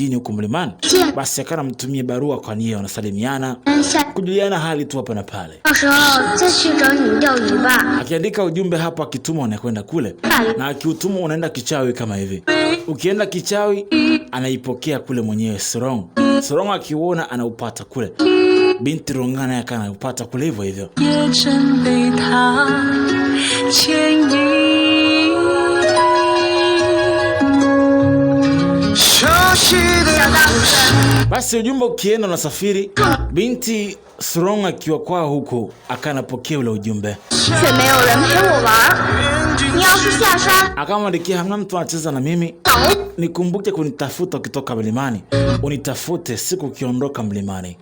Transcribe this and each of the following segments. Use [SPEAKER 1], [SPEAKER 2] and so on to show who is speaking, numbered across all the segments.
[SPEAKER 1] jini huko mlimani. Basi akana mtumie barua kwa nia, wanasalimiana, kujuliana hali tu hapa na pale. Akiandika ujumbe hapa, akituma unakwenda kule, na akiutuma unaenda kichawi kama hivi. Ukienda kichawi anaipokea kule mwenyewe Sorong. Sorong akiuona anaupata kule. Binti Ronga naye kana upata kule hivyo hivyo. Basi ujumbe ukienda unasafiri, binti Sorong akiwa kwao huko akanapokea ule ujumbe. Akamwandikia, hamna mtu anacheza na mimi, nikumbuke kunitafuta ukitoka mlimani, unitafute siku ukiondoka mlimani.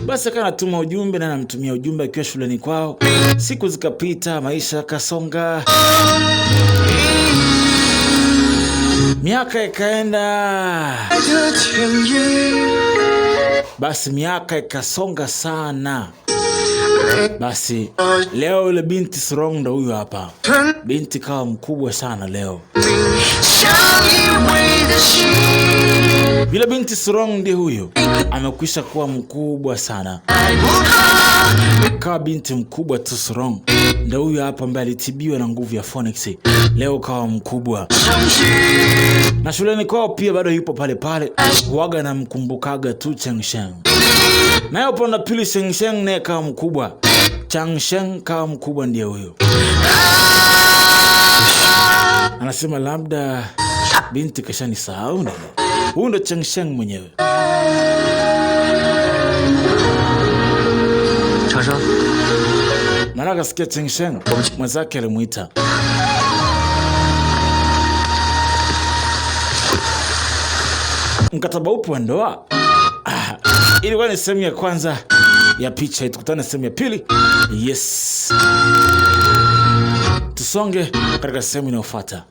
[SPEAKER 1] Basi akanatuma ujumbe na anamtumia ujumbe akiwa shuleni kwao. Siku zikapita, maisha yakasonga, miaka ikaenda. Basi miaka ikasonga sana. Basi leo yule binti Sorong ndo huyo hapa. Binti kawa mkubwa sana leo. Bila binti Sorong ndiye huyo, amekwisha kuwa mkubwa sana. Kawa binti mkubwa tu Sorong. Ndo huyo hapa ambaye alitibiwa na nguvu ya Phoenix. Leo kawa mkubwa. Na shuleni kwao pia bado yupo pale pale. Waga na mkumbukaga tu Changsheng. Na yupo na pili Changsheng naye kawa mkubwa. Changsheng kawa mkubwa ndiye huyo. Anasema labda binti kashani sahau nini. Huyu ndo Changsheng mwenyewe. Mara akasikia Changsheng, mwenzake alimuita. Mkataba upo wa ndoa? Ilikuwa ni sehemu ya kwanza ya picha, tukutane sehemu ya pili. Yes. Tusonge katika sehemu inayofuata.